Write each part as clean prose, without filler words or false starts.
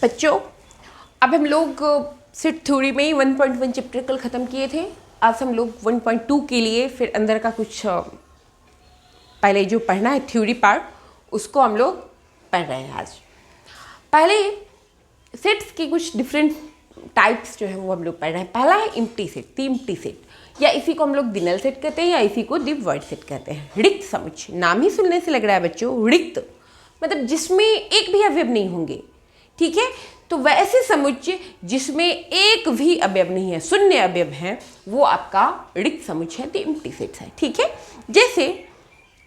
बच्चों, अब हम लोग सेट थ्योरी में 1.1 चैप्टर कल ख़त्म किए थे। आज हम लोग 1.2 के लिए फिर अंदर का कुछ पहले जो पढ़ना है थ्योरी पार्ट उसको हम लोग पढ़ रहे हैं। आज पहले सेट्स की कुछ डिफरेंट टाइप्स जो है वो हम लोग पढ़ रहे हैं। पहला है एम्प्टी सेट, दी एम्प्टी सेट, या इसी को हम लोग दिनल सेट कहते हैं या इसी को दी वॉइड सेट कहते हैं। रिक्त समुच्चय, नाम ही सुनने से लग रहा है बच्चों, रिक्त मतलब जिसमें एक भी अवयव नहीं होंगे, ठीक है। तो वैसे समुच्चय जिसमें एक भी अवयव नहीं है, शून्य अवयव है, वो आपका रिक्त समुच्चय दी एम्प्टी सेट्स है, ठीक है। जैसे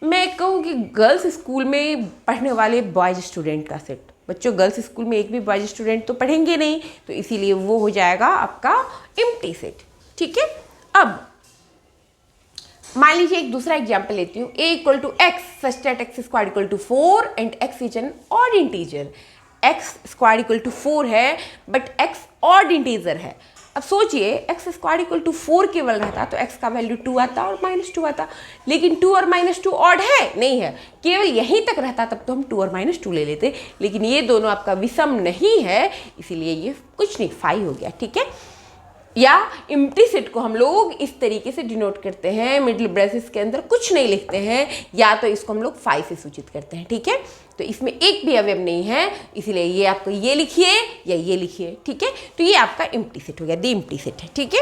मैं कहूँ कि गर्ल्स स्कूल में पढ़ने वाले बॉयज स्टूडेंट का सेट, बच्चों गर्ल्स स्कूल में एक भी बॉयज स्टूडेंट तो पढ़ेंगे नहीं, तो इसीलिए वो हो जाएगा आपका एम्प्टी सेट, ठीक है। अब मान लीजिए एक दूसरा एग्जाम्पल लेती हूँ, a equal to x such that x square equal to 4 and x is an odd integer. X square equal to 4 है बट एक्स ऑड इंटीजर है। अब सोचिए एक्स स्क्वायर इक्वल टू 4 केवल रहता तो एक्स का वैल्यू 2 आता और -2 आता, लेकिन 2 और -2 ऑड है नहीं है, केवल यहीं तक रहता तब तो हम 2 और -2 ले लेते, लेकिन ये दोनों आपका विषम नहीं है, इसीलिए ये कुछ नहीं, 5 हो गया, ठीक है। या एम्प्टी सेट को हम लोग इस तरीके से डिनोट करते हैं, मिडिल ब्रेसेस के अंदर कुछ नहीं लिखते हैं, या तो इसको हम लोग 5 से सूचित करते हैं, ठीक है। तो इसमें एक भी अवयव नहीं है, इसीलिए ये आपको ये लिखिए या ये लिखिए, ठीक है। तो ये आपका एम्प्टी सेट हो गया, दी एम्प्टी सेट है, ठीक है।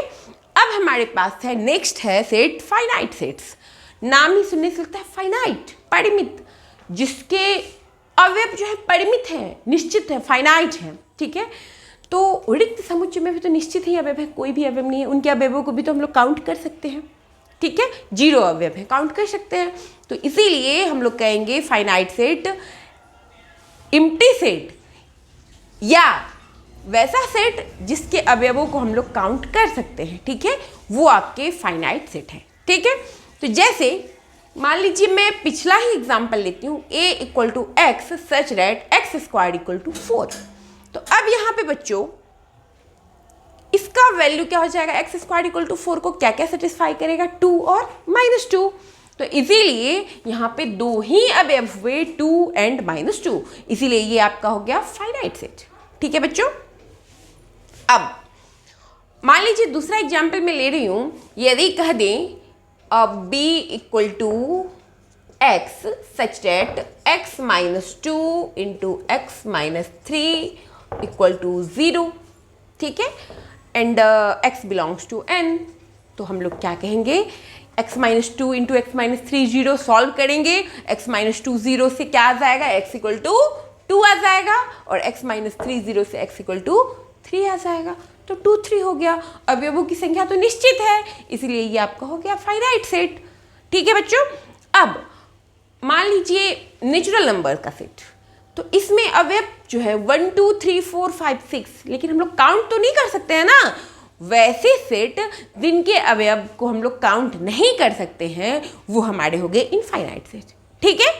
अब हमारे पास है नेक्स्ट है सेट फाइनाइट सेट्स। नाम ही सुनने से लगता है फाइनाइट, परिमित, जिसके अवयव जो है परिमित है, निश्चित है, फाइनाइट है, ठीक है। तो रिक्त समुच्चय में भी तो निश्चित ही अवयव है, कोई भी अवयव नहीं है, उनके अवयवों को भी तो हम लोग काउंट कर सकते हैं, ठीक है। 0 अवयव है, काउंट कर सकते हैं, तो इसीलिए हम लोग कहेंगे फाइनाइट सेट, एम्प्टी सेट, या वैसा सेट जिसके अवयवों को हम लोग काउंट कर सकते हैं, ठीक है, वो आपके फाइनाइट सेट है, ठीक है। तो जैसे मान लीजिए मैं पिछला ही एग्जाम्पल लेती हूँ, a equal to x such that x square equal to 4। तो अब यहाँ पे बच्चों इसका वैल्यू क्या हो जाएगा, एक्स स्क्वायर इक्वल टू 4 को क्या क्या सेटिस्फाई करेगा, 2 और -2। तो इसीलिए यहाँ पे 2 ही अवयव हुए, 2 एंड -2, इसीलिए ये आपका हो गया फाइनाइट सेट, ठीक है बच्चों। अब मान लीजिए दूसरा एग्जाम्पल मैं ले रही हूँ, यदि कह दें b equal to x such that x -2 into x -3 equal to 0, ठीक है, and x belongs to n। तो हम लोग क्या कहेंगे, x -2 इंटू एक्स -3 0 सॉल्व करेंगे, x -2 0 से क्या आ जाएगा, x इक्वल टू 2 आ जाएगा, और x -3 0 से x इक्वल टू 3 आ जाएगा, तो 2 3 हो गया। अवयवों की संख्या तो निश्चित है, इसलिए ये आपका हो गया फाइनाइट सेट, ठीक है बच्चों। अब मान लीजिए नेचुरल नंबर का सेट, तो इसमें अवयव जो है 1 2 3 4 5 6, लेकिन हम लोग काउंट तो नहीं कर सकते हैं ना। वैसे सेट जिनके अवयव को हम लोग काउंट नहीं कर सकते हैं वो हमारे हो गए इनफाइनाइट सेट, ठीक है।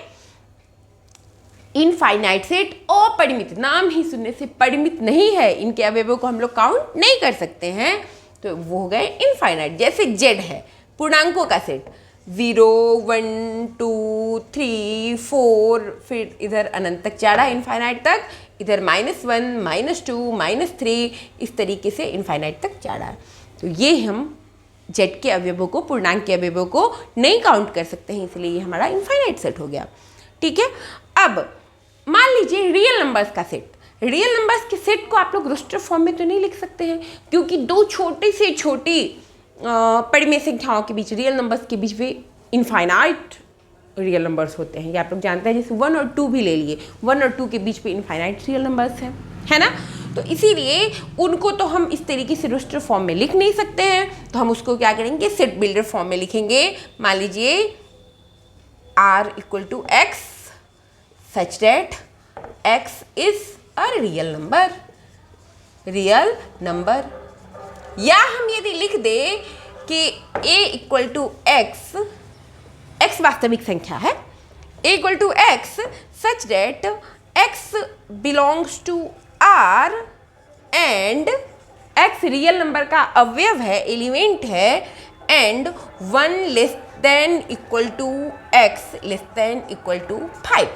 इनफाइनाइट सेट अपरिमित, नाम ही सुनने से परिमित नहीं है, इनके अवयवों को हम लोग काउंट नहीं कर सकते हैं, तो वो हो गए इनफाइनाइट। जैसे z है पूर्णांकों का सेट, 0 1 2 3 4, फिर इधर अनंत तक जा रहा है, इनफाइनाइट तक, इधर -1 -2 -3, इस तरीके से इनफाइनाइट तक जा रहा है। तो ये हम z के अवयवों को, पूर्णांक के अवयवों को नहीं काउंट कर सकते हैं, इसलिए ये हमारा इनफाइनाइट सेट हो गया, ठीक है। अब मान लीजिए रियल नंबर्स का सेट, रियल नंबर्स के सेट को आप लोग रोस्टर फॉर्म में तो नहीं लिख सकते हैं, क्योंकि दो छोटी से छोटी परिमेय संख्याओं के बीच, रियल नंबर्स के बीच भी इनफाइनाइट रियल नंबर्स होते हैं, ये आप लोग जानते हैं। जैसे 1 और 2 भी ले लिए, 1 और 2 के बीच पे इनफाइनाइट रियल नंबर्स हैं, है ना। तो इसीलिए उनको तो हम इस तरीके से रोस्टर फॉर्म में लिख नहीं सकते हैं, तो हम उसको क्या करेंगे, सेट बिल्डर फॉर्म में लिखेंगे। मान लीजिए r equal to x such that x is a real number, या हम यदि लिख दें कि a इक्वल टू x वास्तविक संख्या है, a equal to x such that x belongs to r and x real number का अवयव है, एलिमेंट है, and 1 less than equal to x less than equal to 5।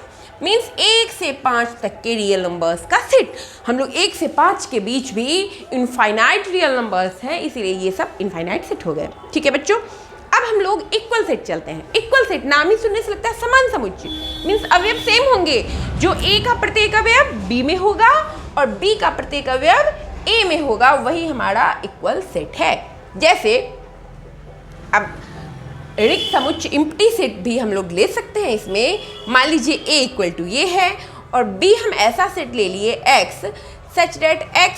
Means 1 से 5 तक के रियल नंबर्स का सेट। हम लोग 1 से 5 के बीच भी इनफाइनाइट रियल नंबर्स हैं, इसीलिए ये सब इनफाइनाइट सेट हो गए। ठीक है बच्चों, अब हम लोग इक्वल सेट चलते हैं। इक्वल सेट नाम ही सुनने से लगता है समान समुच्चय, मीन्स अवयव सेम होंगे। जो ए का प्रत्येक अवयव बी में होगा और बी का प्रत्येक अवयव ए में होगा, वही हमारा इक्वल सेट है। जैसे अब रिक्त समुच्चय इम्प्टी सेट भी हम लोग ले सकते हैं। इसमें मान लीजिए a इक्वल टू ये है और b हम ऐसा सेट ले लिए x such that x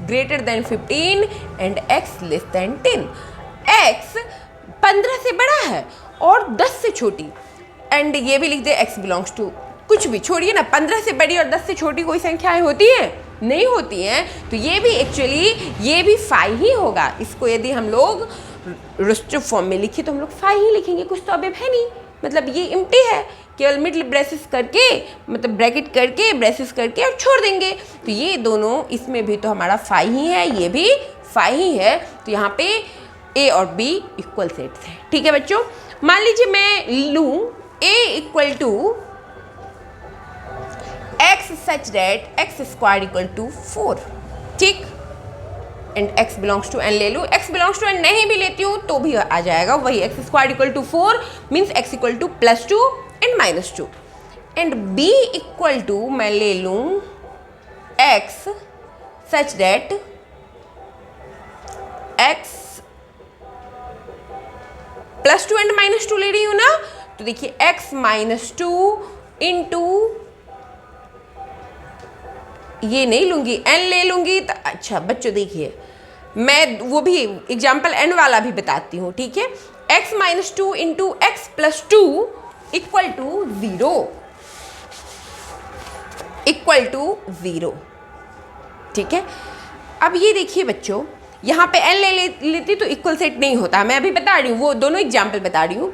greater than 15 and x less than 10। x 15 से बड़ा है और 10 से छोटी, एंड ये भी लिख दे x बिलोंग्स टू, कुछ भी छोड़िए ना, 15 से बड़ी और 10 से छोटी कोई संख्याएं होती हैं? नहीं होती हैं। तो ये भी एक्चुअली ये भी फाई ही होगा। इसको यदि हम लोग रिस्ट्रिक्ट फॉर्म में लिखे तो हम लोग फाई ही लिखेंगे, कुछ तो अवयव है नहीं, मतलब ये इम्प्टी है, केवल मिडल ब्रेसेस करके, मतलब ब्रैकेट करके ब्रेसेस करके और छोड़ देंगे। तो ये दोनों, इसमें भी तो हमारा फाई ही है, ये भी फाई ही है। तो यहाँ पे ए और बी इक्वल सेट्स हैं। ठीक है बच्चों, मान लीजिए मैं लूँ a equal to x such that x square equal to 4, ठीक, and x belongs to n ले लूँ। x बिलोंग्स टू n नहीं भी लेती हूँ तो भी आ जाएगा वही, x square equal to 4 means x equal to +2 and -2, and b equal to मैं ले लूँ x such that x +2 and -2 ले रही हूँ ना, तो देखिए x -2 इंटू, ये नहीं लूंगी, n ले लूंगी तो अच्छा बच्चों देखिए मैं वो भी एग्जाम्पल n वाला भी बताती हूँ। ठीक है, x -2 into x +2 equal to 0, ठीक है। अब ये देखिए बच्चों, यहाँ पे n लेती तो इक्वल सेट नहीं होता, मैं अभी बता रही हूँ, वो दोनों एग्जाम्पल बता रही हूँ।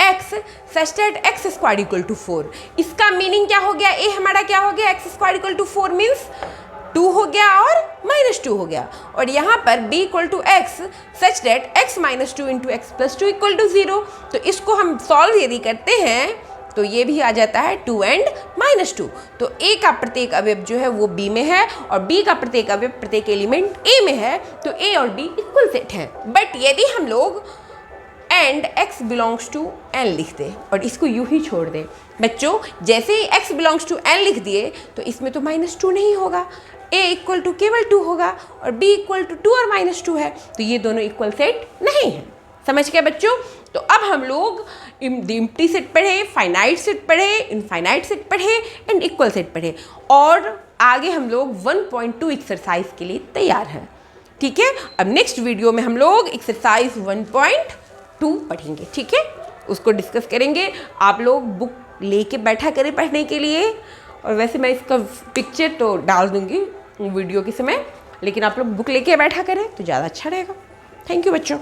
x such that x square equal to 4, इसका मीनिंग क्या हो गया, a हमारा क्या हो गया, x square equal to 4 means 2 हो गया और -2 हो गया, और यहाँ पर b equal to x such that x -2 into x +2 equal to 0। तो इसको हम सॉल्व यदि करते हैं तो ये भी आ जाता है 2 एंड -2। तो a का प्रत्येक अवयव जो है वो b में है और b का प्रत्येक अवयव प्रत्येक एलिमेंट a में है, तो a और b इक्वल सेट है। बट यदि हम लोग and x belongs to n लिख दे और इसको यूं ही छोड़ दे, बच्चों जैसे ही x बिलोंग्स टू n लिख दिए तो इसमें तो -2 नहीं होगा, a इक्वल टू केवल 2 होगा और b इक्वल टू 2 और -2 है, तो ये दोनों इक्वल सेट नहीं है। समझ गए बच्चों? तो अब हम लोग इम्प्टी सेट पढ़े, फाइनाइट सेट पढ़े, इनफाइनाइट सेट पढ़े एंड इक्वल सेट पढ़े, और आगे हम लोग 1.2 एक्सरसाइज के लिए तैयार हैं। ठीक है, अब नेक्स्ट वीडियो में हम लोग एक्सरसाइज 1.2 पढ़ेंगे। ठीक है, उसको डिस्कस करेंगे। आप लोग बुक लेके बैठा करें पढ़ने के लिए, और वैसे मैं इसका पिक्चर तो डाल दूंगी वीडियो के समय, लेकिन आप लोग बुक लेके बैठा करें तो ज़्यादा अच्छा रहेगा। थैंक यू बच्चों।